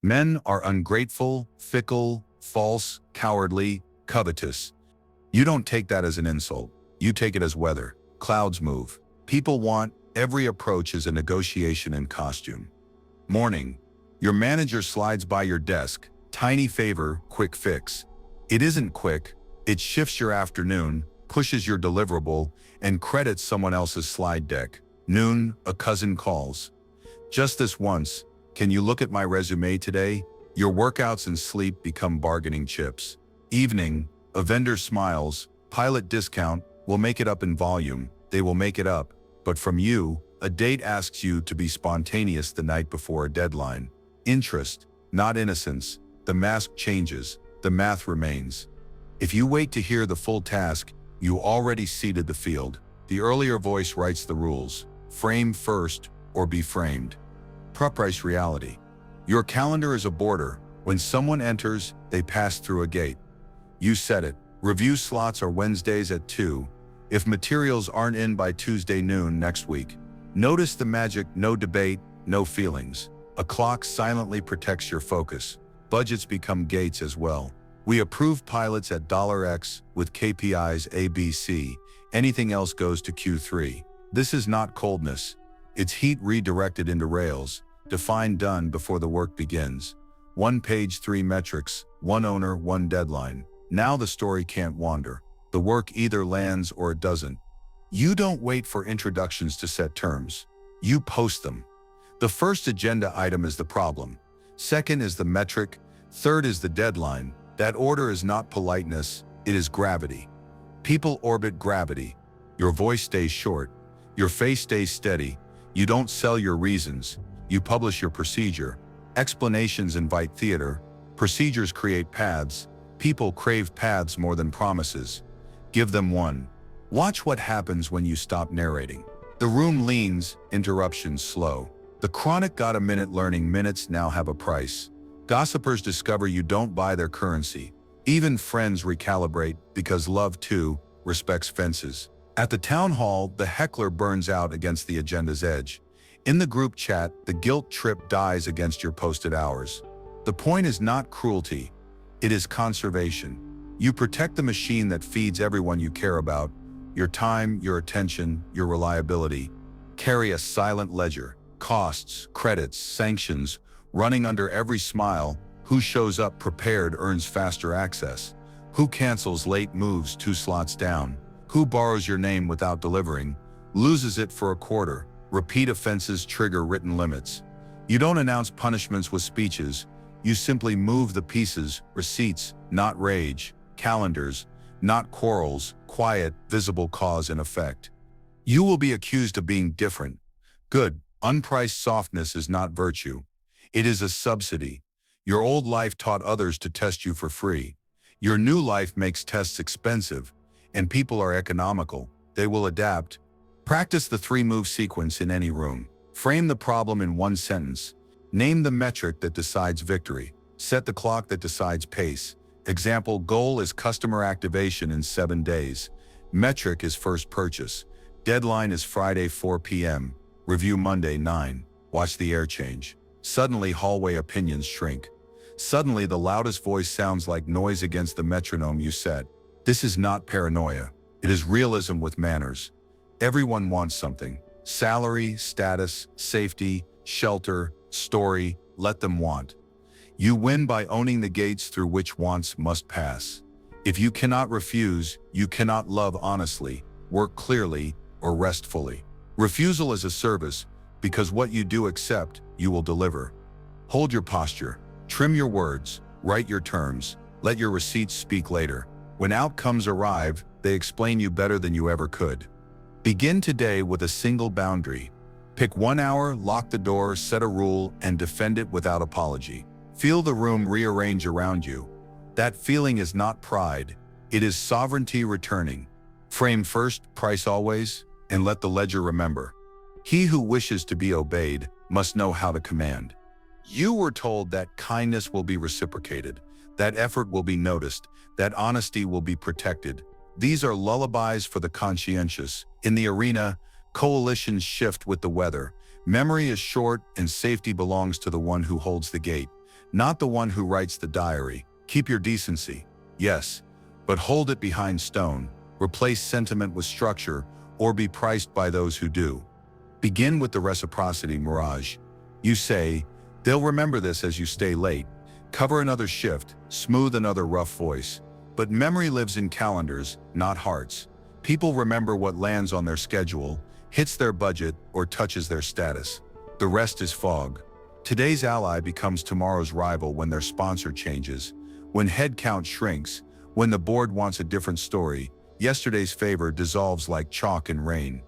Men are ungrateful, fickle, false, cowardly, covetous. You don't take that as an insult. You take it as weather. Clouds move. People want. Every approach is a negotiation in costume. Morning. Your manager slides by your desk. Tiny favor, quick fix. It isn't quick. It shifts your afternoon, pushes your deliverable, and credits someone else's slide deck. Noon, a cousin calls. Just this once. Can you look at my resume today? Your workouts and sleep become bargaining chips. Evening, a vendor smiles. Pilot discount, will make it up in volume. They will make it up. But from you, a date asks you to be spontaneous the night before a deadline. Interest, not innocence. The mask changes. The math remains. If you wait to hear the full task, you already seeded the field. The earlier voice writes the rules. Frame first or be framed. Preempt reality. Your calendar is a border. When someone enters, they pass through a gate. You set it. Review slots are Wednesdays at 2. If materials aren't in by Tuesday noon next week. Notice the magic, no debate, no feelings. A clock silently protects your focus. Budgets become gates as well. We approve pilots at $X with KPIs ABC. Anything else goes to Q3. This is not coldness. It's heat redirected into rails. Define done before the work begins. 1 page, 3 metrics, 1 owner, 1 deadline. Now the story can't wander. The work either lands or it doesn't. You don't wait for introductions to set terms. You post them. The first agenda item is the problem. Second is the metric. Third is the deadline. That order is not politeness, it is gravity. People orbit gravity. Your voice stays short. Your face stays steady. You don't sell your reasons. You publish your procedure. Explanations invite theater. Procedures create paths. People crave paths more than promises. Give them one. Watch what happens when you stop narrating. The room leans, interruptions slow. The chronic got a minute learning minutes now have a price. Gossipers discover you don't buy their currency. Even friends recalibrate because love too respects fences. At the town hall, the heckler burns out against the agenda's edge. In the group chat, the guilt trip dies against your posted hours. The point is not cruelty, it is conservation. You protect the machine that feeds everyone you care about, your time, your attention, your reliability. Carry a silent ledger, costs, credits, sanctions, running under every smile. Who shows up prepared earns faster access. Who cancels late moves 2 slots down. Who borrows your name without delivering, loses it for a quarter. Repeat offenses trigger written limits. You don't announce punishments with speeches. You simply move the pieces, receipts, not rage, calendars, not quarrels, quiet, visible cause and effect. You will be accused of being different. Good, unpriced softness is not virtue. It is a subsidy. Your old life taught others to test you for free. Your new life makes tests expensive, and people are economical. They will adapt. Practice the 3-move sequence in any room. Frame the problem in 1 sentence. Name the metric that decides victory. Set the clock that decides pace. Example, goal is customer activation in 7 days. Metric is first purchase. Deadline is Friday 4 p.m. Review Monday 9. Watch the air change. Suddenly hallway opinions shrink. Suddenly the loudest voice sounds like noise against the metronome you set. This is not paranoia. It is realism with manners. Everyone wants something. Salary, status, safety, shelter, story, let them want. You win by owning the gates through which wants must pass. If you cannot refuse, you cannot love honestly, work clearly, or rest fully. Refusal is a service, because what you do accept, you will deliver. Hold your posture, trim your words, write your terms, let your receipts speak later. When outcomes arrive, they explain you better than you ever could. Begin today with a single boundary. Pick 1 hour, lock the door, set a rule, and defend it without apology. Feel the room rearrange around you. That feeling is not pride, it is sovereignty returning. Frame first, price always, and let the ledger remember. He who wishes to be obeyed must know how to command. You were told that kindness will be reciprocated, that effort will be noticed, that honesty will be protected. These are lullabies for the conscientious. In the arena, coalitions shift with the weather. Memory is short and safety belongs to the one who holds the gate. not the one who writes the diary. Keep your decency, yes, but hold it behind stone. Replace sentiment with structure, or be priced by those who do. Begin with the reciprocity mirage. You say, they'll remember this as you stay late. Cover another shift, smooth another rough voice. But memory lives in calendars, not hearts. People remember what lands on their schedule, hits their budget, or touches their status. The rest is fog. Today's ally becomes tomorrow's rival when their sponsor changes, when headcount shrinks, when the board wants a different story. Yesterday's favor dissolves like chalk in rain.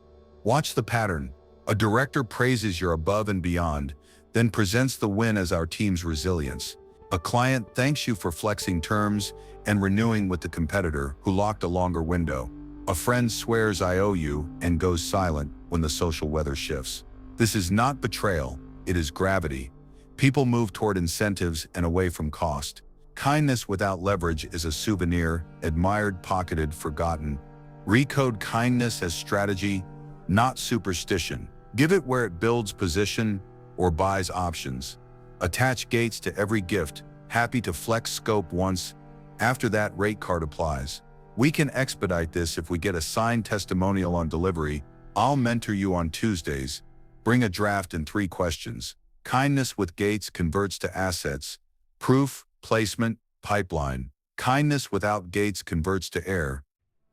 Watch the pattern. A director praises your above and beyond, then presents the win as our team's resilience. A client thanks you for flexing terms and renewing with the competitor who locked a longer window. A friend swears I owe you and goes silent when the social weather shifts. This is not betrayal, it is gravity. People move toward incentives and away from cost. Kindness without leverage is a souvenir, admired, pocketed, forgotten. Recode kindness as strategy, not superstition. Give it where it builds position or buys options. Attach gates to every gift, happy to flex scope once. After that, rate card applies. We can expedite this if we get a signed testimonial on delivery. I'll mentor you on Tuesdays. Bring a draft and 3 questions. Kindness with gates converts to assets. Proof, placement, pipeline. Kindness without gates converts to air.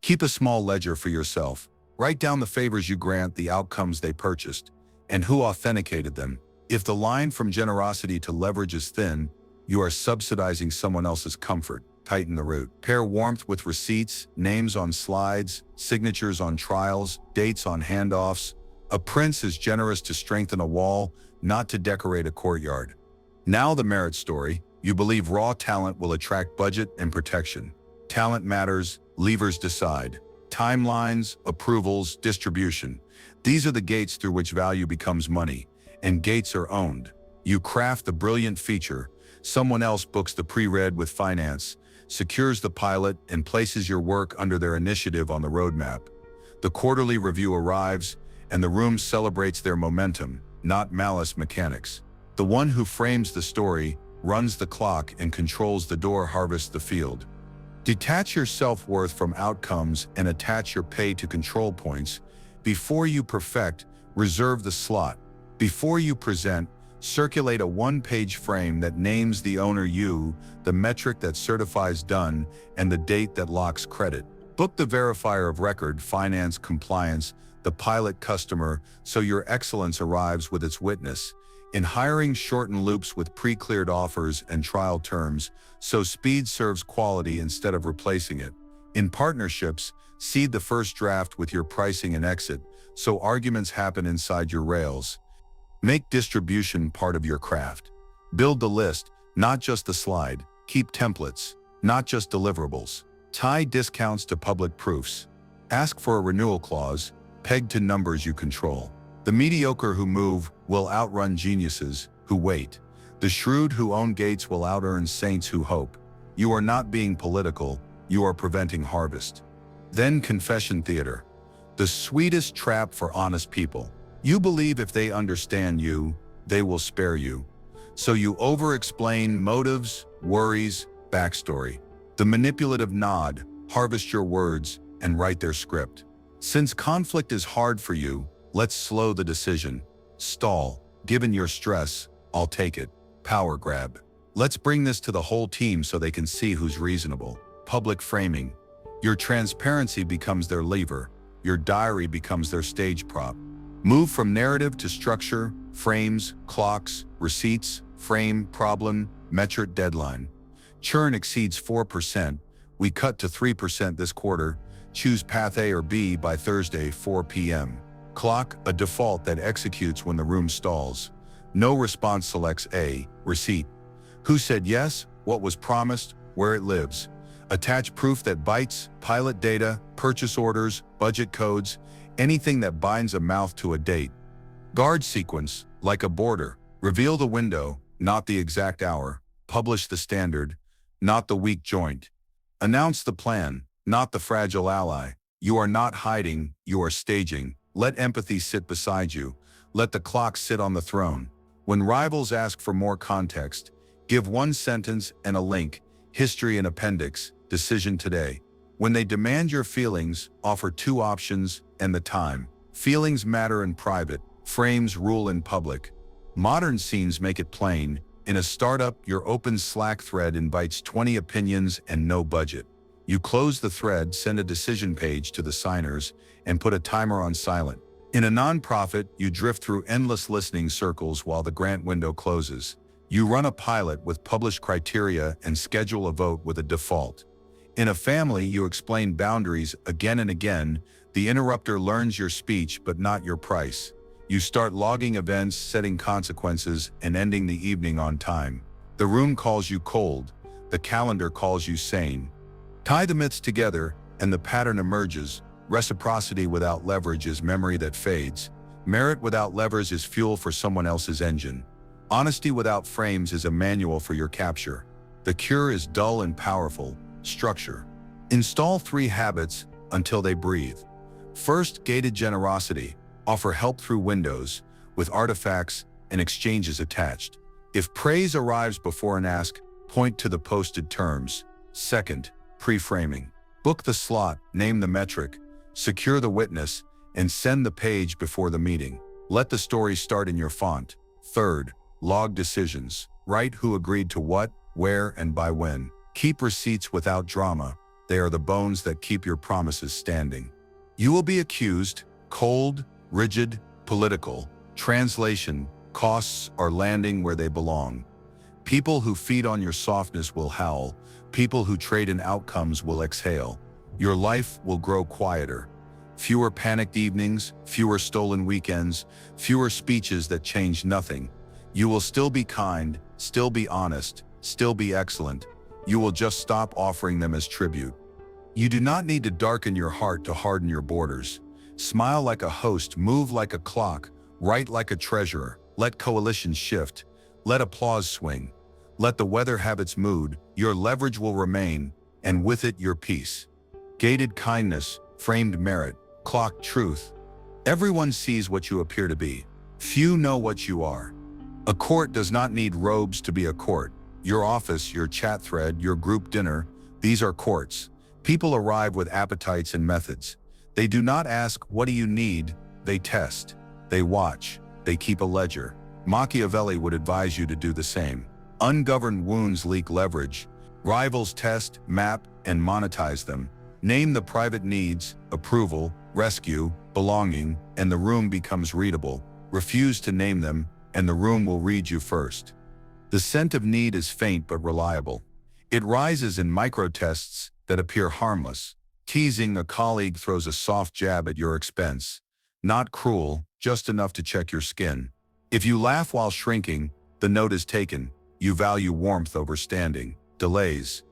Keep a small ledger for yourself. Write down the favors you grant, the outcomes they purchased, and who authenticated them. If the line from generosity to leverage is thin, you are subsidizing someone else's comfort. Tighten the root. Pair warmth with receipts, names on slides, signatures on trials, dates on handoffs. A prince is generous to strengthen a wall, not to decorate a courtyard. Now the merit story. You believe raw talent will attract budget and protection. Talent matters, levers decide. Timelines, approvals, distribution. These are the gates through which value becomes money, and gates are owned. You craft the brilliant feature, someone else books the pre-read with finance, secures the pilot, and places your work under their initiative on the roadmap. The quarterly review arrives, and the room celebrates their momentum, not malice mechanics. The one who frames the story, runs the clock, and controls the door harvests the field. Detach your self-worth from outcomes and attach your pay to control points. Before you perfect, reserve the slot. Before you present, circulate a one-page frame that names the owner you, the metric that certifies done, and the date that locks credit. Book the verifier of record, finance, compliance, the pilot customer, so your excellence arrives with its witness. In hiring, shorten loops with pre-cleared offers and trial terms, so speed serves quality instead of replacing it. In partnerships, seed the first draft with your pricing and exit, so arguments happen inside your rails. Make distribution part of your craft. Build the list, not just the slide. Keep templates, not just deliverables. Tie discounts to public proofs. Ask for a renewal clause, pegged to numbers you control. The mediocre who move will outrun geniuses who wait. The shrewd who own gates will out-earn saints who hope. You are not being political, you are preventing harvest. Then confession theater. The sweetest trap for honest people. You believe if they understand you, they will spare you. So you over-explain motives, worries, backstory. The manipulative nod, harvest your words, and write their script. Since conflict is hard for you, let's slow the decision. Stall. Given your stress, I'll take it. Power grab. Let's bring this to the whole team so they can see who's reasonable. Public framing. Your transparency becomes their lever. Your diary becomes their stage prop. Move from narrative to structure, frames, clocks, receipts, frame, problem, metric, deadline. Churn exceeds 4%. We cut to 3% this quarter. Choose path A or B by Thursday, 4 p.m. Clock, a default that executes when the room stalls. No response selects A, receipt. Who said yes, what was promised, where it lives. Attach proof that bites, pilot data, purchase orders, budget codes, anything that binds a mouth to a date. Guard sequence, like a border. Reveal the window, not the exact hour. Publish the standard, not the weak joint. Announce the plan, not the fragile ally. You are not hiding, you are staging. Let empathy sit beside you. Let the clock sit on the throne. When rivals ask for more context, Give one sentence and a link, history and appendix, decision today. When they demand your feelings, offer two options and the time. Feelings matter in private, frames rule in public. Modern scenes make it plain. In a startup, your open Slack thread invites 20 opinions and no budget. You close the thread, send a decision page to the signers, and put a timer on silent. In a nonprofit, you drift through endless listening circles while the grant window closes. You run a pilot with published criteria and schedule a vote with a default. In a family, you explain boundaries again and again. The interrupter learns your speech but not your price. You start logging events, setting consequences, and ending the evening on time. The room calls you cold. The calendar calls you sane. Tie the myths together, and the pattern emerges. Reciprocity without leverage is memory that fades. Merit without levers is fuel for someone else's engine. Honesty without frames is a manual for your capture. The cure is dull and powerful. Structure. Install 3 habits until they breathe. First, gated generosity. Offer help through windows, with artifacts and exchanges attached. If praise arrives before an ask, point to the posted terms. Second, pre-framing. Book the slot, name the metric, secure the witness, and send the page before the meeting. Let the story start in your font. Third, log decisions. Write who agreed to what, where, and by when. Keep receipts without drama. They are the bones that keep your promises standing. You will be accused, cold, rigid, political. Translation, costs are landing where they belong. People who feed on your softness will howl. People who trade in outcomes will exhale. Your life will grow quieter. Fewer panicked evenings, fewer stolen weekends, fewer speeches that change nothing. You will still be kind, still be honest, still be excellent. You will just stop offering them as tribute. You do not need to darken your heart to harden your borders. Smile like a host, move like a clock, write like a treasurer. Let coalitions shift. Let applause swing. Let the weather have its mood. Your leverage will remain, and with it your peace. Gated kindness, framed merit, clocked truth. Everyone sees what you appear to be. Few know what you are. A court does not need robes to be a court. Your office, your chat thread, your group dinner, these are courts. People arrive with appetites and methods. They do not ask, what do you need? They test. They watch. They keep a ledger. Machiavelli would advise you to do the same. Ungoverned wounds leak leverage. Rivals test, map, and monetize them. Name the private needs, approval, rescue, belonging, and the room becomes readable. Refuse to name them, and the room will read you first. The scent of need is faint but reliable. It rises in micro-tests that appear harmless. Teasing a colleague throws a soft jab at your expense. Not cruel, just enough to check your skin. If you laugh while shrinking, the note is taken. You value warmth over standing. Delays.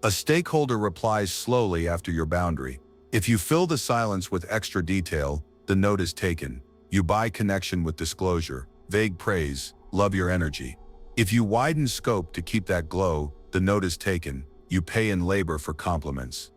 A stakeholder replies slowly after your boundary. If you fill the silence with extra detail, the note is taken. You buy connection with disclosure. Vague praise. Love your energy. If you widen scope to keep that glow, the note is taken. You pay in labor for compliments.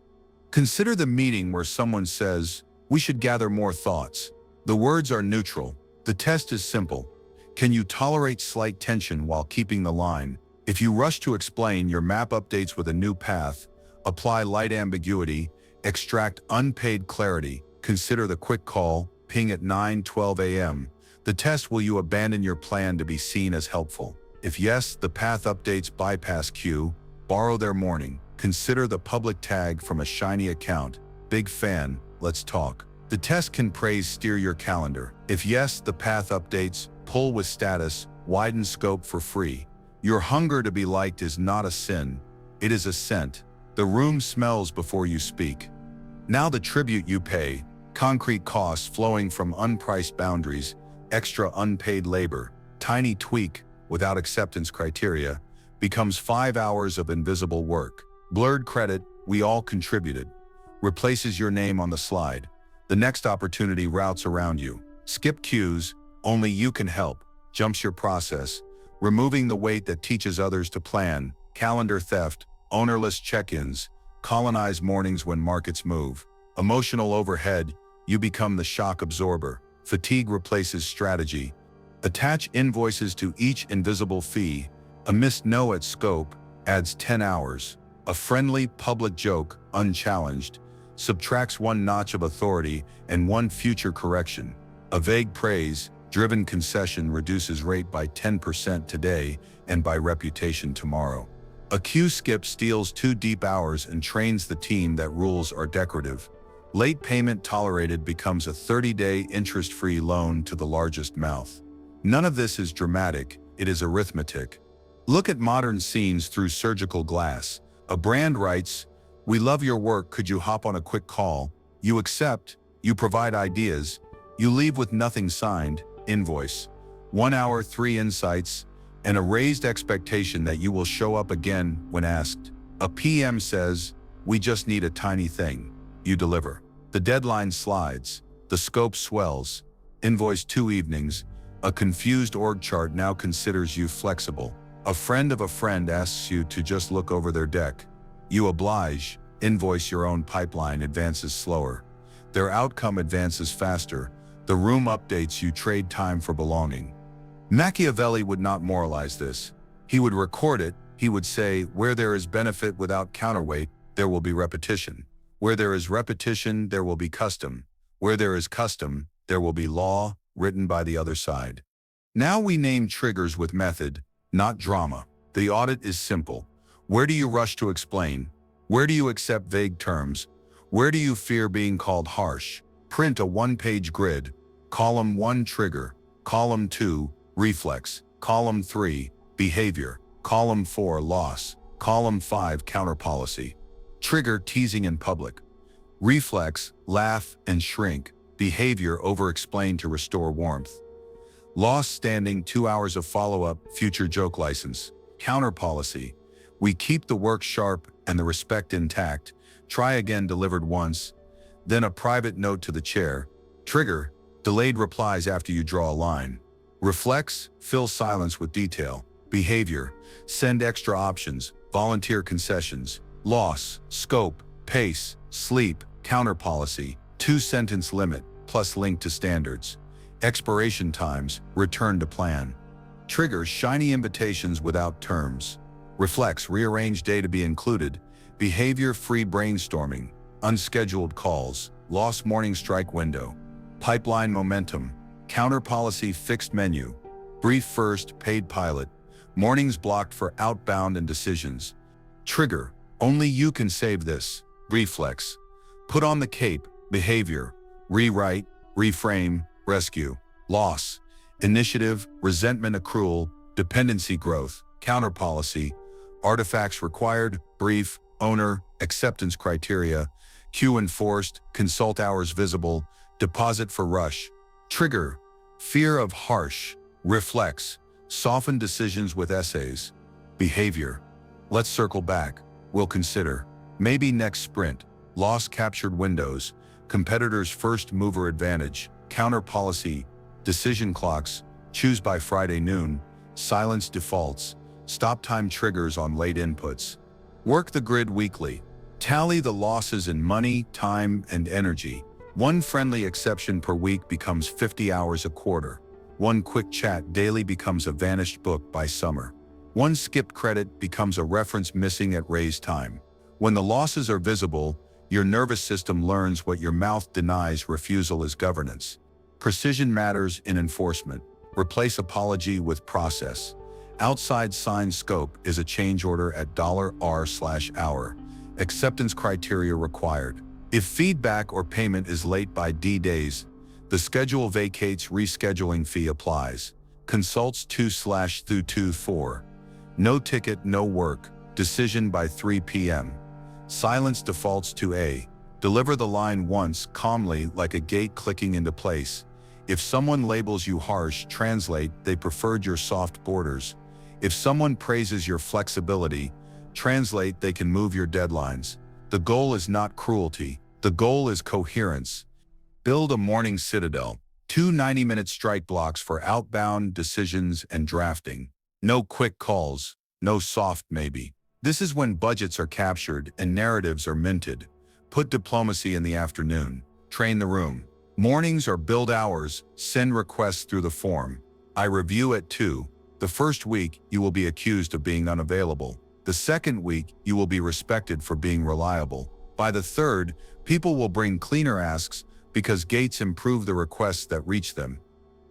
Consider the meeting where someone says, we should gather more thoughts. The words are neutral. The test is simple. Can you tolerate slight tension while keeping the line? If you rush to explain, your map updates with a new path. Apply light ambiguity. Extract unpaid clarity. Consider the quick call. Ping at 9:12 a.m. The test, will you abandon your plan to be seen as helpful? If yes, the path updates bypass queue. Borrow their morning. Consider the public tag from a shiny account. Big fan, let's talk. The test can praise steer your calendar. If yes, the path updates. Pull with status. Widen scope for free. Your hunger to be liked is not a sin. It is a scent. The room smells before you speak. Now the tribute you pay. Concrete costs flowing from unpriced boundaries. Extra unpaid labor. Tiny tweak without acceptance criteria becomes 5 hours of invisible work. Blurred credit, we all contributed. Replaces your name on the slide. The next opportunity routes around you. Skip queues, only you can help. Jumps your process. Removing the weight that teaches others to plan. Calendar theft, ownerless check-ins. Colonize mornings when markets move. Emotional overhead, you become the shock absorber. Fatigue replaces strategy. Attach invoices to each invisible fee. A missed no at scope adds 10 hours. A friendly public joke, unchallenged, subtracts 1 notch of authority and 1 future correction. A vague praise, driven concession reduces rate by 10% today and by reputation tomorrow. A cue skip steals 2 deep hours and trains the team that rules are decorative. Late payment tolerated becomes a 30-day interest-free loan to the largest mouth. None of this is dramatic, it is arithmetic. Look at modern scenes through surgical glass. A brand writes, "We love your work, could you hop on a quick call?" You accept, you provide ideas, you leave with nothing signed, invoice. 1 hour, 3 insights, and a raised expectation that you will show up again when asked. A PM says, "We just need a tiny thing." You deliver. The deadline slides, the scope swells. Invoice 2 evenings, a confused org chart now considers you flexible. A friend of a friend asks you to just look over their deck. You oblige, invoice your own pipeline advances slower. Their outcome advances faster. The room updates, you trade time for belonging. Machiavelli would not moralize this. He would record it. He would say, where there is benefit without counterweight, there will be repetition. Where there is repetition, there will be custom. Where there is custom, there will be law, written by the other side. Now we name triggers with method, not drama. The audit is simple. Where do you rush to explain? Where do you accept vague terms? Where do you fear being called harsh? Print a 1-page grid. Column 1, trigger. Column 2, reflex. Column 3, behavior. Column 4, loss. Column 5, counter policy. Trigger, teasing in public. Reflex, laugh and shrink. Behavior, over-explain to restore warmth. Loss, standing, 2 hours of follow-up, future joke license. Counter policy. We keep the work sharp and the respect intact. Try again, delivered once. Then a private note to the chair. Trigger, delayed replies after you draw a line. Reflex, fill silence with detail. Behavior, send extra options, volunteer concessions. Loss, scope, pace, sleep, counter policy, 2-sentence limit, plus link to standards. Expiration times, return to plan. Trigger, shiny invitations without terms. Reflex, rearrange day to be included. Behavior, free brainstorming. Unscheduled calls, lost morning strike window. Pipeline momentum, counter policy, fixed menu. Brief first, paid pilot. Mornings blocked for outbound and decisions. Trigger, only you can save this. Reflex, put on the cape, behavior. Rewrite, reframe, rescue. Loss, initiative, resentment accrual, dependency growth, counter policy. Artifacts required, brief, owner, acceptance criteria. Queue enforced, consult hours visible, deposit for rush. Trigger, fear of harsh. Reflex, soften decisions with essays. Behavior, let's circle back. We'll consider. Maybe next sprint. Loss, captured windows. Competitors' first mover advantage. Counter policy. Decision clocks. Choose by Friday noon. Silence defaults. Stop time triggers on late inputs. Work the grid weekly. Tally the losses in money, time, and energy. 1 friendly exception per week becomes 50 hours a quarter. 1 quick chat daily becomes a vanished book by summer. 1 skipped credit becomes a reference missing at raise time. When the losses are visible, your nervous system learns what your mouth denies. Refusal is governance. Precision matters in enforcement. Replace apology with process. Outside sign scope is a change order at $R/hour. Acceptance criteria required. If feedback or payment is late by D days, the schedule vacates, rescheduling fee applies. Consults 2/224. No ticket, no work. Decision by 3 p.m. Silence defaults to A. Deliver the line once, calmly, like a gate clicking into place. If someone labels you harsh, translate, they preferred your soft borders. If someone praises your flexibility, translate, they can move your deadlines. The goal is not cruelty. The goal is coherence. Build a morning citadel. 2 90-minute strike blocks for outbound, decisions, and drafting. No quick calls. No soft maybe. This is when budgets are captured and narratives are minted. Put diplomacy in the afternoon. Train the room. Mornings are build hours. Send requests through the form. I review at 2. The first week, you will be accused of being unavailable. The second week, you will be respected for being reliable. By the third, people will bring cleaner asks because gates improve the requests that reach them.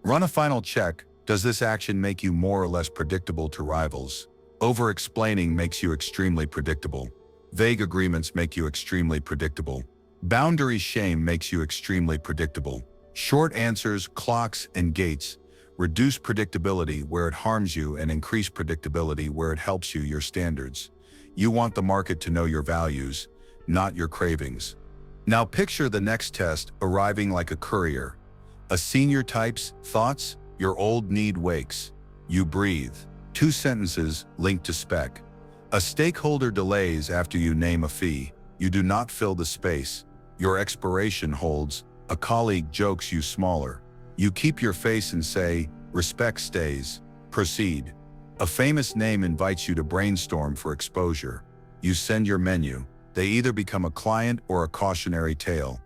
Run a final check. Does this action make you more or less predictable to rivals? Over-explaining makes you extremely predictable. Vague agreements make you extremely predictable. Boundary shame makes you extremely predictable. Short answers, clocks, and gates reduce predictability where it harms you and increase predictability where it helps you your standards. You want the market to know your values, not your cravings. Now picture the next test arriving like a courier. A senior types thoughts, your old need wakes. You breathe. 2 sentences linked to spec. A stakeholder delays after you name a fee. You do not fill the space. Your expiration holds. A colleague jokes you smaller. You keep your face and say, respect stays. Proceed. A famous name invites you to brainstorm for exposure. You send your menu. They either become a client or a cautionary tale.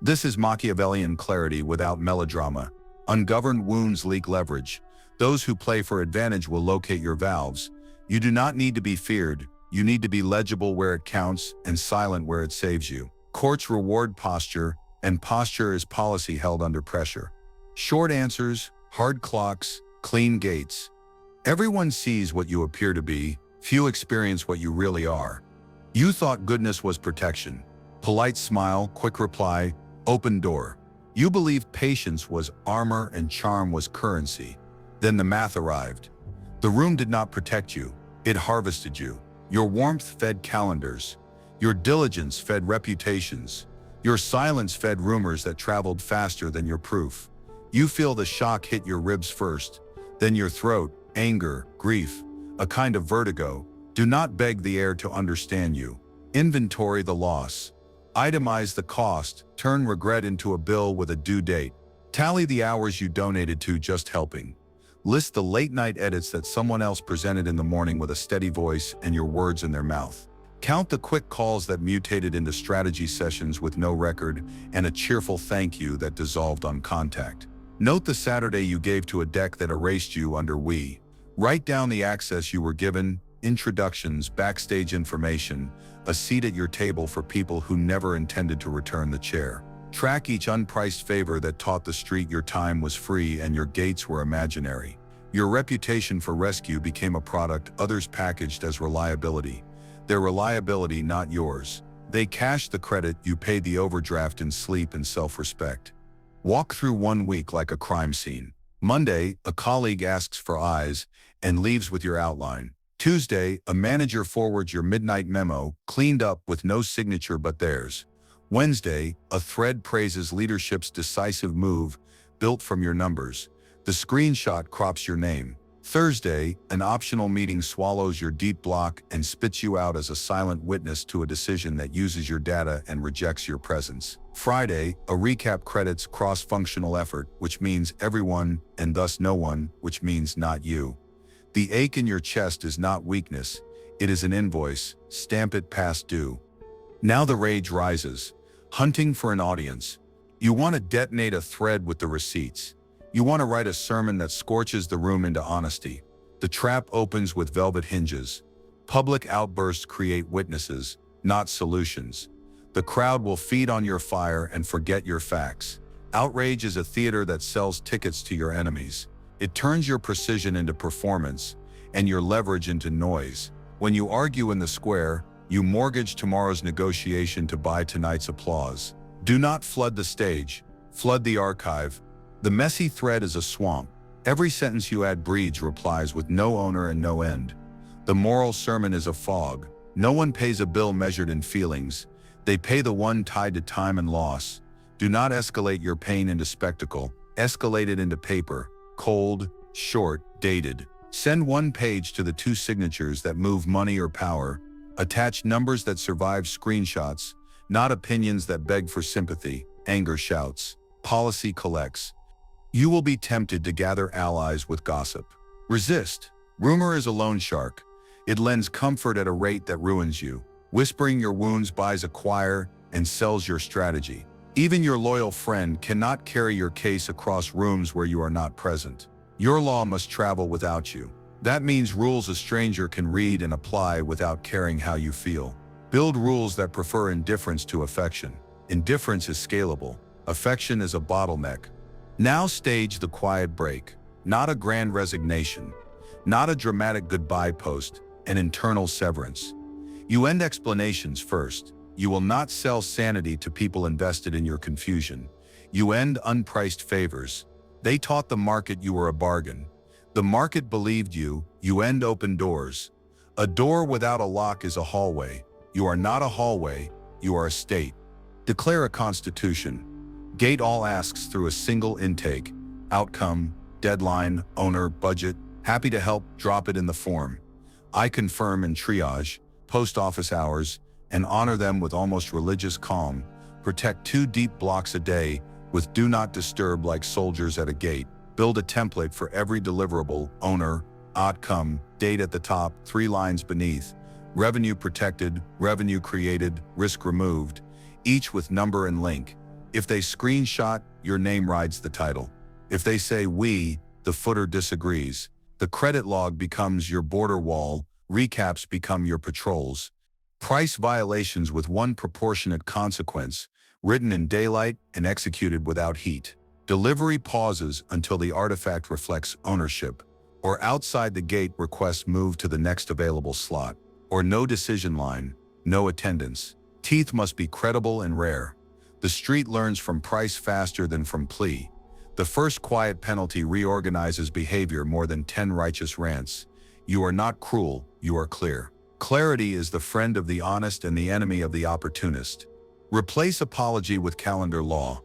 This is Machiavellian clarity without melodrama. Ungoverned wounds leak leverage. Those who play for advantage will locate your valves. You do not need to be feared. You need to be legible where it counts and silent where it saves you. Courts reward posture, and posture is policy held under pressure. Short answers, hard clocks, clean gates. Everyone sees what you appear to be. Few experience what you really are. You thought goodness was protection. Polite smile, quick reply, open door. You believed patience was armor and charm was currency. Then the math arrived. The room did not protect you. It harvested you. Your warmth fed calendars. Your diligence fed reputations. Your silence fed rumors that traveled faster than your proof. You feel the shock hit your ribs first, then your throat, anger, grief, a kind of vertigo. Do not beg the air to understand you. Inventory the loss. Itemize the cost. Turn regret into a bill with a due date. Tally the hours you donated to just helping. List the late-night edits that someone else presented in the morning with a steady voice and your words in their mouth. Count the quick calls that mutated into strategy sessions with no record and a cheerful thank you that dissolved on contact. Note the Saturday you gave to a deck that erased you under we. Write down the access you were given, introductions, backstage information, a seat at your table for people who never intended to return the chair. Track each unpriced favor that taught the street your time was free and your gates were imaginary. Your reputation for rescue became a product others packaged as reliability. Their reliability, not yours. They cashed the credit, you paid the overdraft in sleep and self-respect. Walk through 1 week like a crime scene. Monday, a colleague asks for eyes and leaves with your outline. Tuesday, a manager forwards your midnight memo, cleaned up with no signature but theirs. Wednesday, a thread praises leadership's decisive move, built from your numbers. The screenshot crops your name. Thursday, an optional meeting swallows your deep block and spits you out as a silent witness to a decision that uses your data and rejects your presence. Friday, a recap credits cross-functional effort, which means everyone and thus no one, which means not you. The ache in your chest is not weakness, it is an invoice, stamp it past due. Now the rage rises, hunting for an audience. You want to detonate a thread with the receipts. You want to write a sermon that scorches the room into honesty. The trap opens with velvet hinges. Public outbursts create witnesses, not solutions. The crowd will feed on your fire and forget your facts. Outrage is a theater that sells tickets to your enemies. It turns your precision into performance and your leverage into noise. When you argue in the square, you mortgage tomorrow's negotiation to buy tonight's applause. Do not flood the stage, flood the archive. The messy thread is a swamp. Every sentence you add breeds replies with no owner and no end. The moral sermon is a fog. No one pays a bill measured in feelings. They pay the one tied to time and loss. Do not escalate your pain into spectacle. Escalate it into paper. Cold, short, dated. Send 1 page to the 2 signatures that move money or power. Attach numbers that survive screenshots, not opinions that beg for sympathy. Anger shouts. Policy collects. You will be tempted to gather allies with gossip. Resist. Rumor is a loan shark. It lends comfort at a rate that ruins you. Whispering your wounds buys a choir and sells your strategy. Even your loyal friend cannot carry your case across rooms where you are not present. Your law must travel without you. That means rules a stranger can read and apply without caring how you feel. Build rules that prefer indifference to affection. Indifference is scalable. Affection is a bottleneck. Now stage the quiet break. Not a grand resignation. Not a dramatic goodbye post. An internal severance. You end explanations first. You will not sell sanity to people invested in your confusion. You end unpriced favors. They taught the market you were a bargain. The market believed you. You end open doors. A door without a lock is a hallway. You are not a hallway. You are a state. Declare a constitution. Gate all asks through a single intake. Outcome, deadline, owner, budget. Happy to help, drop it in the form. I confirm and triage, post office hours, and honor them with almost religious calm. Protect 2 deep blocks a day with do not disturb like soldiers at a gate. Build a template for every deliverable, owner, outcome, date at the top, 3 lines beneath. Revenue protected, revenue created, risk removed, each with number and link. If they screenshot, your name rides the title. If they say we, the footer disagrees. The credit log becomes your border wall, recaps become your patrols. Price violations with one proportionate consequence, written in daylight and executed without heat. Delivery pauses until the artifact reflects ownership, or outside the gate requests move to the next available slot, or no decision line, no attendance. Teeth must be credible and rare. The street learns from price faster than from plea. The first quiet penalty reorganizes behavior more than 10 righteous rants. You are not cruel, you are clear. Clarity is the friend of the honest and the enemy of the opportunist. Replace apology with calendar law.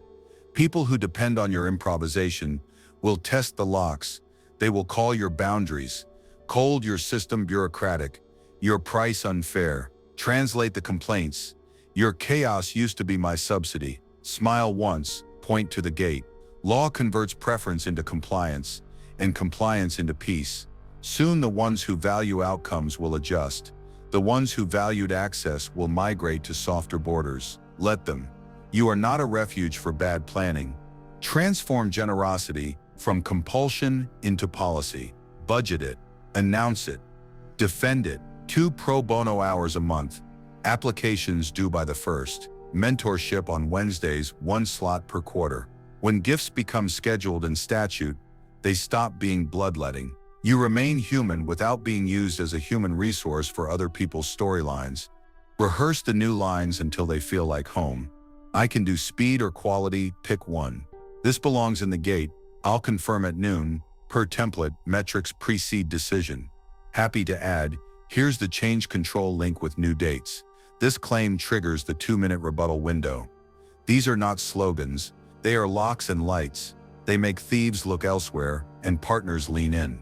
People who depend on your improvisation will test the locks. They will call your boundaries. Cold your system bureaucratic. Your price unfair. Translate the complaints. Your chaos used to be my subsidy. Smile once, point to the gate. Law converts preference into compliance, and compliance into peace. Soon the ones who value outcomes will adjust. The ones who valued access will migrate to softer borders. Let them. You are not a refuge for bad planning. Transform generosity from compulsion into policy. Budget it. Announce it. Defend it. 2 pro bono hours a month. Applications due by the 1st. Mentorship on Wednesdays, 1 slot per quarter. When gifts become scheduled in statute, they stop being bloodletting. You remain human without being used as a human resource for other people's storylines. Rehearse the new lines until they feel like home. I can do speed or quality, pick one. This belongs in the gate. I'll confirm at noon. Per template, metrics precede decision. Happy to add, here's the change control link with new dates. This claim triggers the 2-minute rebuttal window. These are not slogans. They are locks and lights. They make thieves look elsewhere and partners lean in.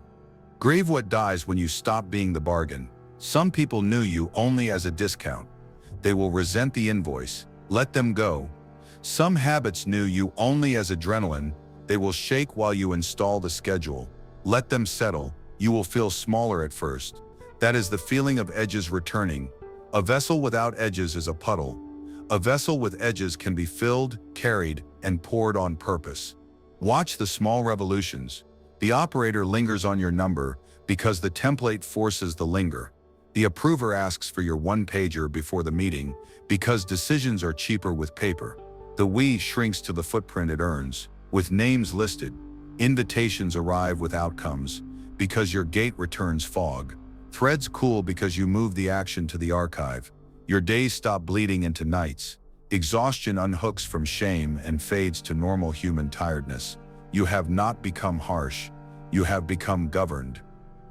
Grieve what dies when you stop being the bargain. Some people knew you only as a discount. They will resent the invoice. Let them go. Some habits knew you only as adrenaline. They will shake while you install the schedule. Let them settle. You will feel smaller at first. That is the feeling of edges returning. A vessel without edges is a puddle. A vessel with edges can be filled, carried, and poured on purpose. Watch the small revolutions. The operator lingers on your number because the template forces the linger. The approver asks for your 1-pager before the meeting because decisions are cheaper with paper. The we shrinks to the footprint it earns, with names listed. Invitations arrive with outcomes because your gate returns fog. Threads cool because you move the action to the archive. Your days stop bleeding into nights. Exhaustion unhooks from shame and fades to normal human tiredness. You have not become harsh. You have become governed.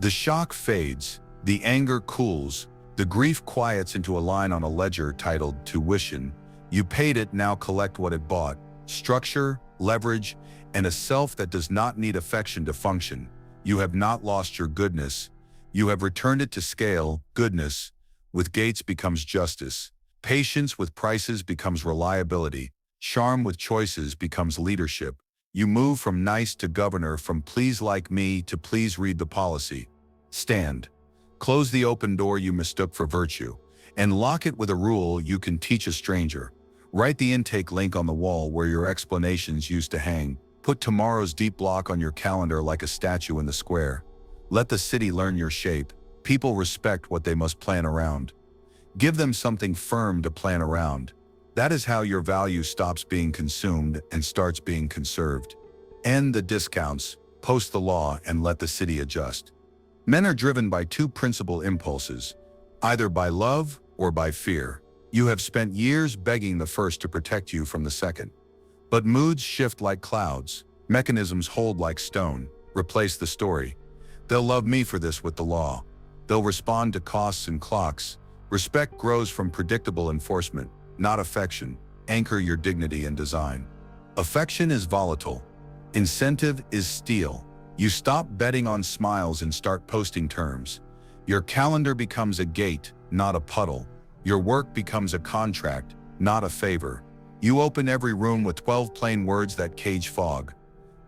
The shock fades. The anger cools. The grief quiets into a line on a ledger titled Tuition. You paid it, now collect what it bought. Structure, leverage, and a self that does not need affection to function. You have not lost your goodness. You have returned it to scale. Goodness with gates becomes justice. Patience with prices becomes reliability. Charm with choices becomes leadership. You move from nice to governor, from please like me to please read the policy. Stand. Close the open door you mistook for virtue, and lock it with a rule you can teach a stranger. Write the intake link on the wall where your explanations used to hang. Put tomorrow's deep block on your calendar like a statue in the square. Let the city learn your shape. People respect what they must plan around. Give them something firm to plan around. That is how your value stops being consumed and starts being conserved. End the discounts, post the law, and let the city adjust. Men are driven by two principal impulses, either by love or by fear. You have spent years begging the first to protect you from the second. But moods shift like clouds. Mechanisms hold like stone. Replace the story. They'll love me for this with the law. They'll respond to costs and clocks. Respect grows from predictable enforcement, not affection. Anchor your dignity and design. Affection is volatile. Incentive is steel. You stop betting on smiles and start posting terms. Your calendar becomes a gate, not a puddle. Your work becomes a contract, not a favor. You open every room with 12 plain words that cage fog.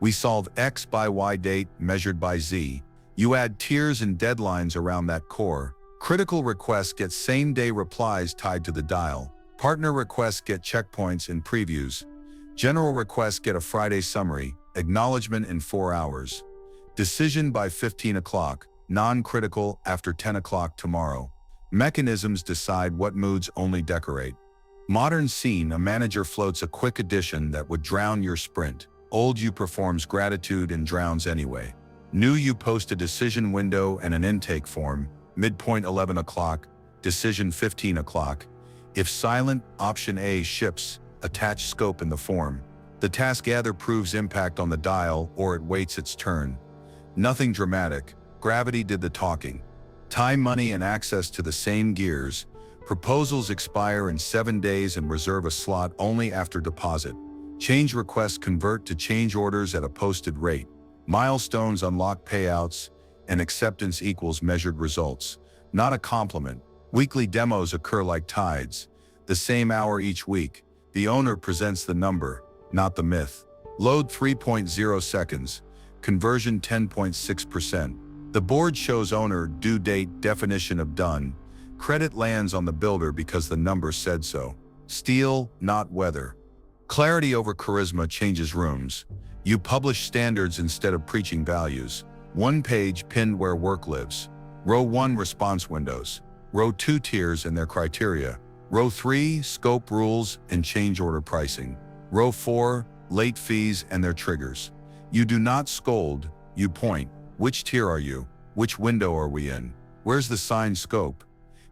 We solve X by Y date measured by Z. You add tiers and deadlines around that core. Critical requests get same-day replies tied to the dial. Partner requests get checkpoints and previews. General requests get a Friday summary, acknowledgement in 4 hours. Decision by 15 o'clock, non-critical after 10 o'clock tomorrow. Mechanisms decide what moods only decorate. Modern scene, a manager floats a quick addition that would drown your sprint. Old you performs gratitude and drowns anyway. New you post a decision window and an intake form, midpoint 11 o'clock, decision 15 o'clock. If silent, option A ships, attach scope in the form. The task either proves impact on the dial or it waits its turn. Nothing dramatic, gravity did the talking. Time, money, and access to the same gears. Proposals expire in 7 days and reserve a slot only after deposit. Change requests convert to change orders at a posted rate. Milestones unlock payouts, and acceptance equals measured results. Not a compliment. Weekly demos occur like tides. The same hour each week. The owner presents the number, not the myth. Load 3.0 seconds. Conversion 10.6%. The board shows owner, due date, definition of done. Credit lands on the builder because the number said so. Steel, not weather. Clarity over charisma changes rooms. You publish standards instead of preaching values. One page pinned where work lives. Row 1 response windows. Row 2 tiers and their criteria. Row 3 scope rules and change order pricing. Row 4 late fees and their triggers. You do not scold, you point. Which tier are you? Which window are we in? Where's the signed scope?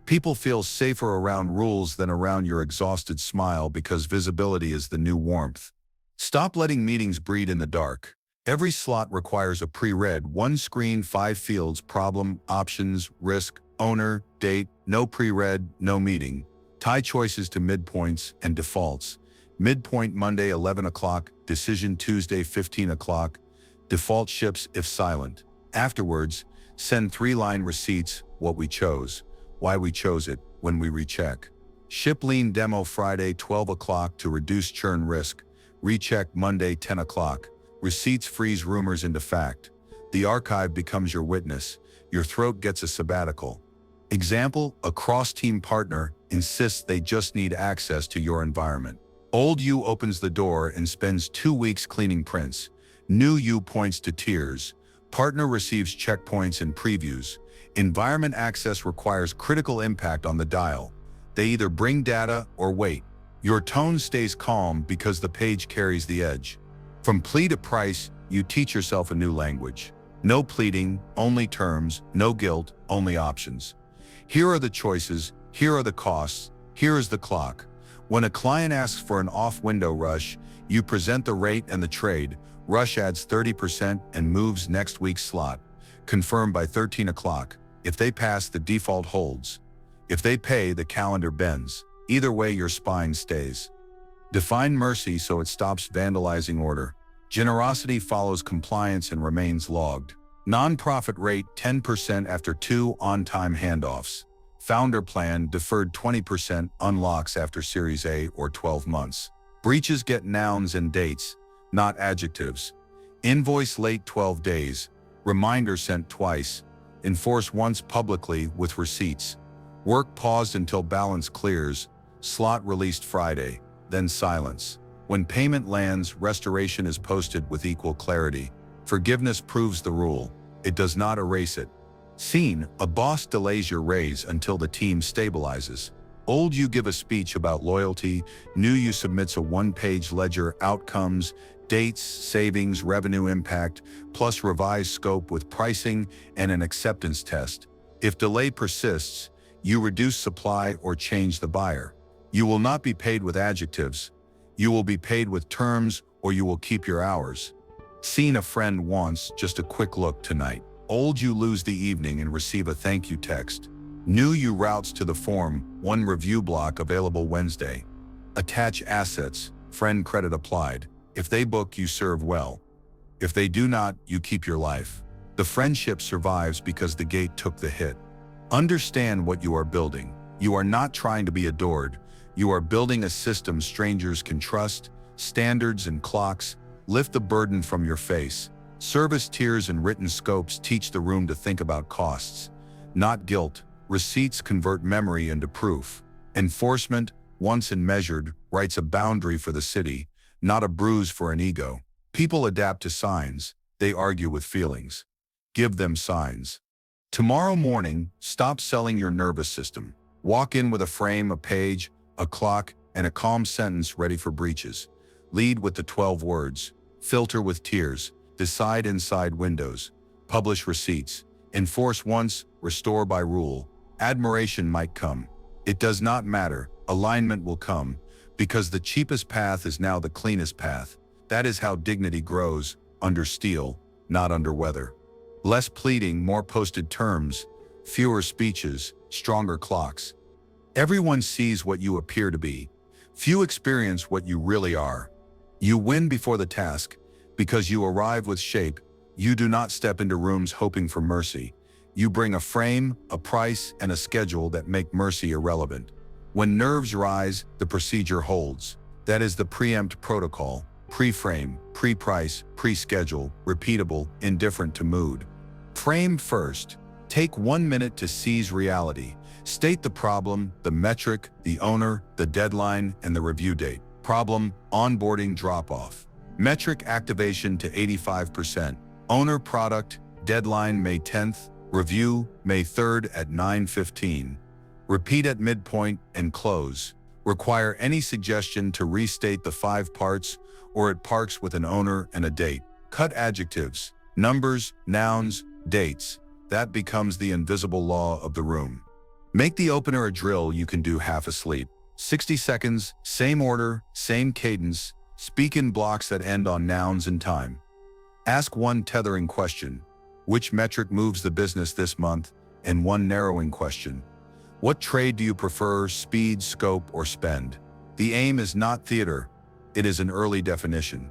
People feel safer around rules than around your exhausted smile because visibility is the new warmth. Stop letting meetings breed in the dark. Every slot requires a pre-read 1 screen, 5 fields, problem, options, risk, owner, date, no pre-read, no meeting. Tie choices to midpoints and defaults. Midpoint Monday 11 o'clock, decision Tuesday 15 o'clock. Default ships if silent. Afterwards, send 3-line receipts, what we chose, why we chose it, when we recheck. Ship lean demo Friday 12 o'clock to reduce churn risk. Recheck Monday 10 o'clock. Receipts freeze rumors into fact. The archive becomes your witness. Your throat gets a sabbatical. Example, a cross-team partner insists they just need access to your environment. Old you opens the door and spends 2 weeks cleaning prints. New you points to tiers. Partner receives checkpoints and previews. Environment access requires critical impact on the dial. They either bring data or wait. Your tone stays calm because the page carries the edge. From plea to price, you teach yourself a new language. No pleading, only terms, no guilt, only options. Here are the choices, here are the costs, here is the clock. When a client asks for an off-window rush, you present the rate and the trade. Rush adds 30% and moves next week's slot. Confirm by 13 o'clock. If they pass, the default holds. If they pay, the calendar bends. Either way, your spine stays. Define mercy so it stops vandalizing order. Generosity follows compliance and remains logged. Nonprofit rate 10% after 2 on-time handoffs. Founder plan deferred 20% unlocks after Series A or 12 months. Breaches get nouns and dates, not adjectives. Invoice late 12 days. Reminder sent twice. Enforce once publicly with receipts. Work paused until balance clears. Slot released Friday, then silence. When payment lands, restoration is posted with equal clarity. Forgiveness proves the rule. it does not erase it. Scene, a boss delays your raise until the team stabilizes. Old, you give a speech about loyalty. New, you submits a one-page ledger, outcomes, dates, savings, revenue impact, plus revised scope with pricing and an acceptance test. If delay persists, you reduce supply or change the buyer. You will not be paid with adjectives. You will be paid with terms, or you will keep your hours. Scene, a friend wants just a quick look tonight. Old, you lose the evening and receive a thank you text. New, you routes to the form, one review block available Wednesday. Attach assets, friend credit applied. If they book, you serve well. If they do not, you keep your life. The friendship survives because the gate took the hit. Understand what you are building. You are not trying to be adored. You are building a system strangers can trust. Standards and clocks lift the burden from your face. Service tiers and written scopes teach the room to think about costs, not guilt. Receipts convert memory into proof. Enforcement, once and measured, writes a boundary for the city, not a bruise for an ego. People adapt to signs. They argue with feelings. Give them signs. Tomorrow morning, stop selling your nervous system. Walk in with a frame, a page, a clock, and a calm sentence ready for breaches. Lead with the 12 words. Filter with tears. Decide inside windows. Publish receipts. Enforce once, restore by rule. Admiration might come. It does not matter. Alignment will come, because the cheapest path is now the cleanest path. That is how dignity grows, under steel, not under weather. Less pleading, more posted terms, fewer speeches, stronger clocks. Everyone sees what you appear to be. Few experience what you really are. You win before the task, because you arrive with shape. You do not step into rooms hoping for mercy. You bring a frame, a price, and a schedule that make mercy irrelevant. When nerves rise, the procedure holds. That is the Preempt protocol. Pre-frame, pre-price, pre-schedule, repeatable, indifferent to mood. Frame first. Take 1 minute to seize reality. State the problem, the metric, the owner, the deadline, and the review date. Problem, onboarding drop-off. Metric, activation to 85%. Owner, product, deadline May 10th. Review, May 3rd at 9:15. Repeat at midpoint and close. Require any suggestion to restate the 5 parts, or it parks with an owner and a date. Cut adjectives, numbers, nouns, dates. That becomes the invisible law of the room. Make the opener a drill you can do half asleep. 60 seconds, same order, same cadence. Speak in blocks that end on nouns and time. Ask one tethering question. Which metric moves the business this month? And one narrowing question. What trade do you prefer, speed, scope, or spend? The aim is not theater. It is an early definition.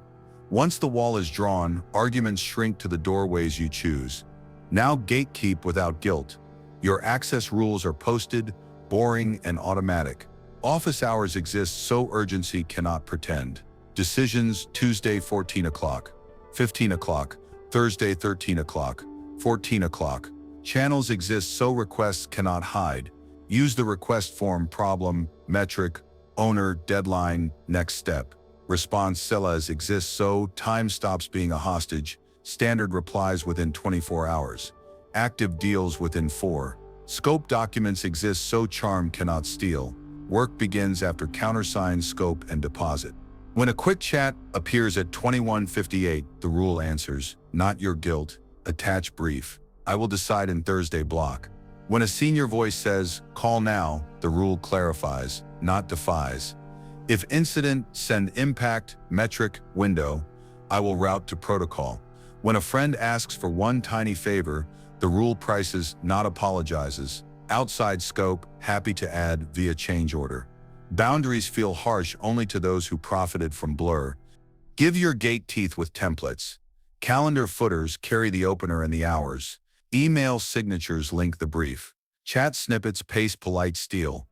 Once the wall is drawn, arguments shrink to the doorways you choose. Now gatekeep without guilt. Your access rules are posted, boring, and automatic. Office hours exist so urgency cannot pretend. Decisions, Tuesday 14 o'clock, 15 o'clock, Thursday 13 o'clock, 14 o'clock. Channels exist so requests cannot hide. Use the request form, problem, metric, owner, deadline, next step. Response, CELAs exist so time stops being a hostage. Standard replies within 24 hours. Active deals within 4. Scope documents exist so charm cannot steal. Work begins after countersign, scope, and deposit. When a quick chat appears at 21:58, the rule answers, not your guilt. Attach brief. I will decide in Thursday block. When a senior voice says, call now, the rule clarifies, not defies. If incident, send impact, metric, window, I will route to protocol. When a friend asks for one tiny favor, the rule prices, not apologizes. Outside scope, happy to add via change order. Boundaries feel harsh only to those who profited from blur. Give your gate teeth with templates. Calendar footers carry the opener and the hours. Email signatures link the brief. Chat snippets paste polite steel.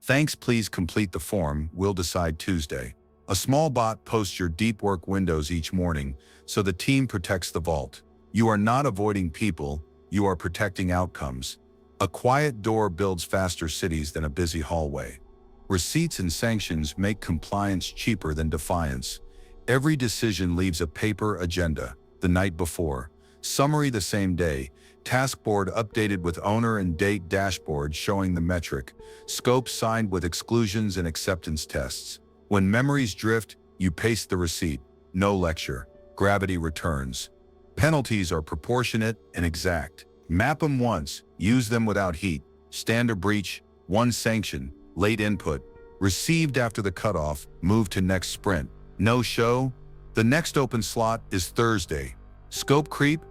Thanks, please complete the form, we'll decide Tuesday. A small bot posts your deep work windows each morning, so the team protects the vault. You are not avoiding people, you are protecting outcomes. A quiet door builds faster cities than a busy hallway. Receipts and sanctions make compliance cheaper than defiance. Every decision leaves a paper agenda the night before. Summary the same day. Task board updated with owner and date dashboard showing the metric. Scope signed with exclusions and acceptance tests. When memories drift, you paste the receipt. No lecture. Gravity returns. Penalties are proportionate and exact. Map them once, use them without heat. Standard breach, 1 sanction, late input. Received after the cutoff, move to next sprint. No show, the next open slot is Thursday. Scope creep,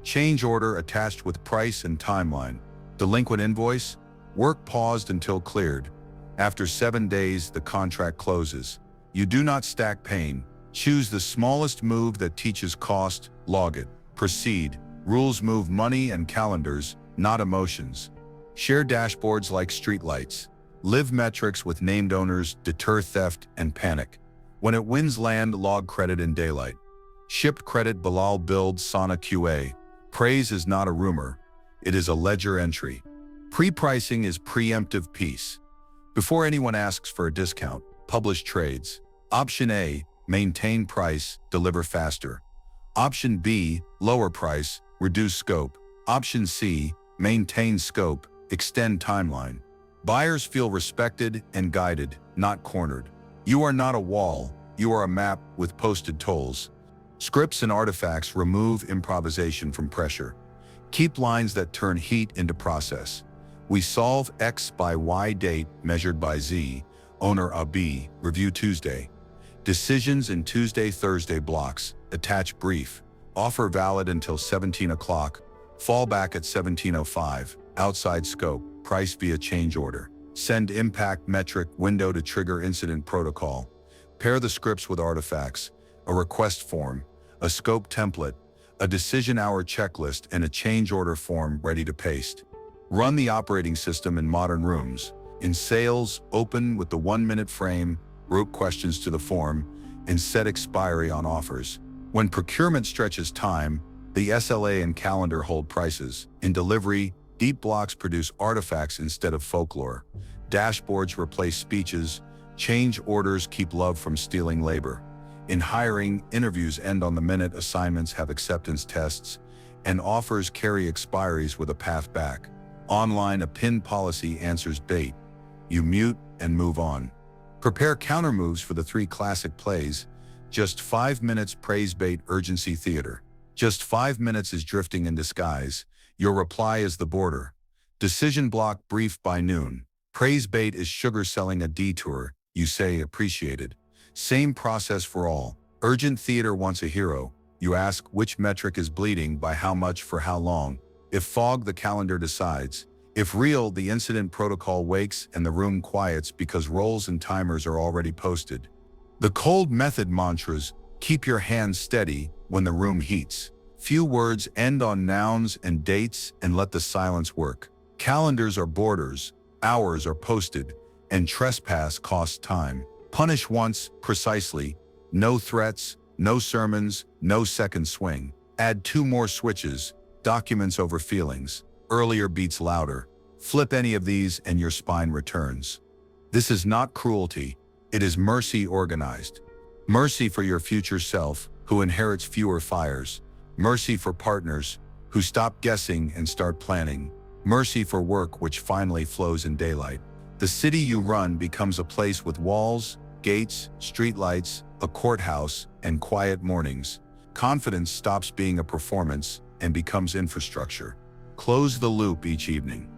change order attached with price and timeline. Delinquent invoice, work paused until cleared. After 7 days, the contract closes. You do not stack pain. Choose the smallest move that teaches cost, log it. Proceed. Rules move money and calendars, not emotions. Share dashboards like streetlights. Live metrics with named owners, deter theft and panic. When it wins land, log credit in daylight. Shipped credit Bilal build Sana QA. Praise is not a rumor. It is a ledger entry. Pre-pricing is preemptive peace. Before anyone asks for a discount, publish trades. Option A, maintain price, deliver faster. Option B, lower price, reduce scope. Option C, maintain scope, extend timeline. Buyers feel respected and guided, not cornered. You are not a wall, you are a map with posted tolls. Scripts and artifacts remove improvisation from pressure. Keep lines that turn heat into process. We solve X by Y date measured by Z, owner a B, review Tuesday. Decisions in Tuesday-Thursday blocks, attach brief, offer valid until 17 o'clock, fallback at 17:05, outside scope, price via change order. Send impact metric window to trigger incident protocol. Pair the scripts with artifacts, a request form, a scope template, a decision hour checklist, and a change order form ready to paste. Run the operating system in modern rooms. In sales, open with the 1-minute frame, route questions to the form, and set expiry on offers. When procurement stretches time, the SLA and calendar hold prices. In delivery, deep blocks produce artifacts instead of folklore. Dashboards replace speeches. Change orders keep love from stealing labor. In hiring, interviews end on the minute, assignments have acceptance tests, and offers carry expiries with a path back. Online, a pin policy answers bait. You mute and move on. Prepare countermoves for the 3 classic plays. Just 5 minutes praise bait urgency theater. Just 5 minutes is drifting in disguise. Your reply is the border. Decision block brief by noon. Praise bait is sugar selling a detour. You say appreciated. Same process for all. Urgent theater wants a hero. You ask which metric is bleeding by how much for how long. If fog, the calendar decides. If real, the incident protocol wakes and the room quiets because roles and timers are already posted. The cold method mantras, keep your hands steady when the room heats. Few words, end on nouns and dates, and let the silence work. Calendars are borders, hours are posted, and trespass costs time. Punish once, precisely. No threats, no sermons, no second swing. Add 2 more switches, documents over feelings. Earlier beats louder. Flip any of these and your spine returns. This is not cruelty. It is mercy organized. Mercy for your future self, who inherits fewer fires. Mercy for partners, who stop guessing and start planning. Mercy for work which finally flows in daylight. The city you run becomes a place with walls, gates, streetlights, a courthouse, and quiet mornings. Confidence stops being a performance and becomes infrastructure. Close the loop each evening.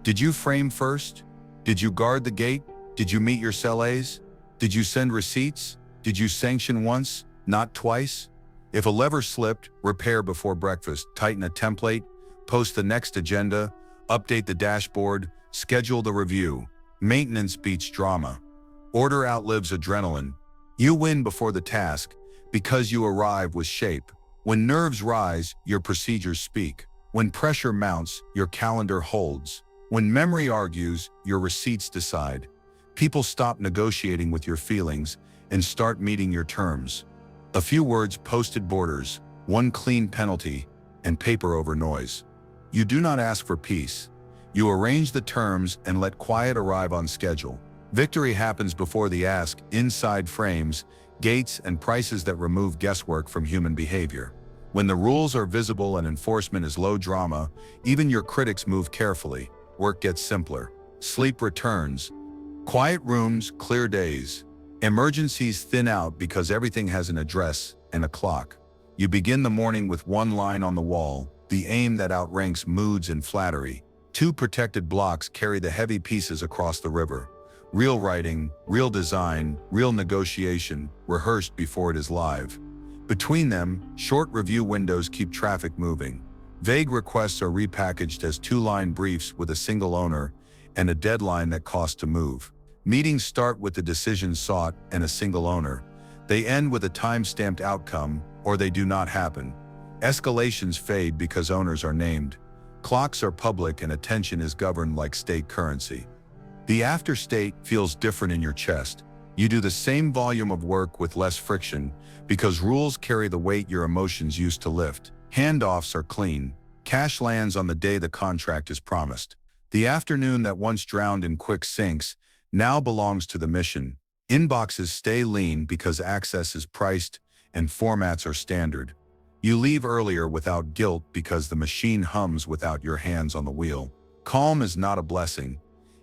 Did you frame first? Did you guard the gate? Did you meet your CLAs? Did you send receipts? Did you sanction once, not twice? If a lever slipped, repair before breakfast, tighten a template, post the next agenda, update the dashboard, schedule the review. Maintenance beats drama. Order outlives adrenaline. You win before the task because you arrive with shape. When nerves rise, your procedures speak. When pressure mounts, your calendar holds. When memory argues, your receipts decide. People stop negotiating with your feelings and start meeting your terms. A few words, posted borders, 1 clean penalty, and paper over noise. You do not ask for peace. You arrange the terms and let quiet arrive on schedule. Victory happens before the ask, inside frames, gates, and prices that remove guesswork from human behavior. When the rules are visible and enforcement is low drama, even your critics move carefully. Work gets simpler. Sleep returns. Quiet rooms, clear days. Emergencies thin out because everything has an address and a clock. You begin the morning with one line on the wall, the aim that outranks moods and flattery. Two protected blocks carry the heavy pieces across the river. Real writing, real design, real negotiation, rehearsed before it is live. Between them, short review windows keep traffic moving. Vague requests are repackaged as two-line briefs with a single owner and a deadline that costs to move. Meetings start with the decision sought and a single owner. They end with a time-stamped outcome, or they do not happen. Escalations fade because owners are named. Clocks are public and attention is governed like state currency. The after state feels different in your chest. You do the same volume of work with less friction because rules carry the weight your emotions used to lift. Handoffs are clean. Cash lands on the day the contract is promised. The afternoon that once drowned in quick sinks now belongs to the mission. Inboxes stay lean because access is priced and formats are standard. You leave earlier without guilt because the machine hums without your hands on the wheel. Calm is not a blessing.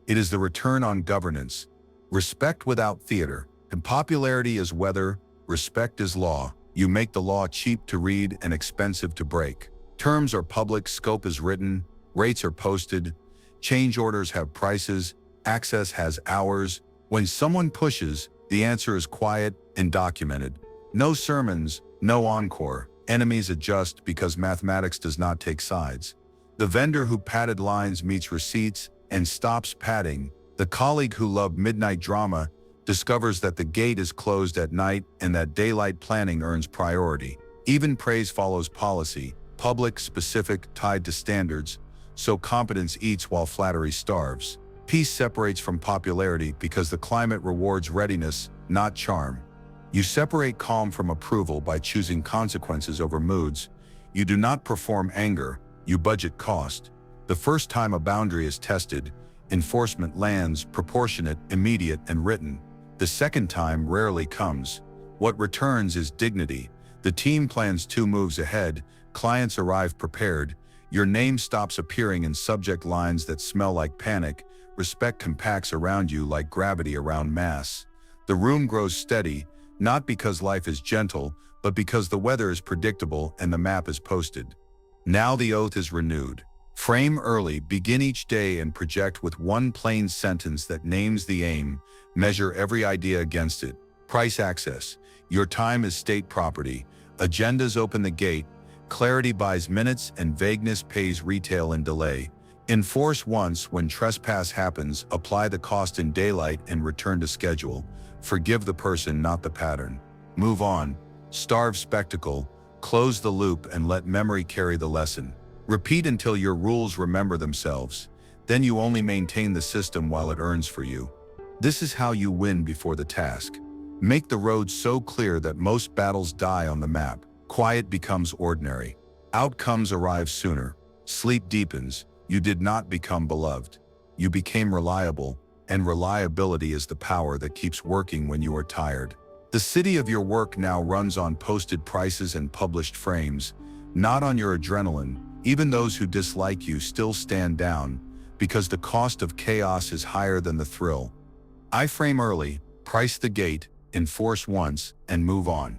It is the return on governance. Respect without theater. And popularity is weather, respect is law. You make the law cheap to read and expensive to break. Terms are public, scope is written, rates are posted, change orders have prices, access has hours. When someone pushes, the answer is quiet and documented. No sermons, no encore. Enemies adjust because mathematics does not take sides. The vendor who padded lines meets receipts and stops padding. The colleague who loved midnight drama discovers that the gate is closed at night and that daylight planning earns priority. Even praise follows policy, public, specific, tied to standards, so competence eats while flattery starves. Peace separates from popularity because the climate rewards readiness, not charm. You separate calm from approval by choosing consequences over moods. You do not perform anger, you budget cost. The first time a boundary is tested, enforcement lands proportionate, immediate, and written. The second time rarely comes. What returns is dignity. The team plans 2 moves ahead, clients arrive prepared, your name stops appearing in subject lines that smell like panic, respect compacts around you like gravity around mass. The room grows steady, not because life is gentle, but because the weather is predictable and the map is posted. Now the oath is renewed. Frame early, begin each day and project with one plain sentence that names the aim, measure every idea against it. Price access. Your time is state property. Agendas open the gate. Clarity buys minutes and vagueness pays retail in delay. Enforce once, when trespass happens, apply the cost in daylight and return to schedule. Forgive the person, not the pattern. Move on. Starve spectacle. Close the loop and let memory carry the lesson. Repeat until your rules remember themselves. Then you only maintain the system while it earns for you. This is how you win before the task. Make the road so clear that most battles die on the map. Quiet becomes ordinary. Outcomes arrive sooner. Sleep deepens. You did not become beloved. You became reliable, and reliability is the power that keeps working when you are tired. The city of your work now runs on posted prices and published frames, not on your adrenaline. Even those who dislike you still stand down, because the cost of chaos is higher than the thrill. I frame early, price the gate, enforce once, and move on.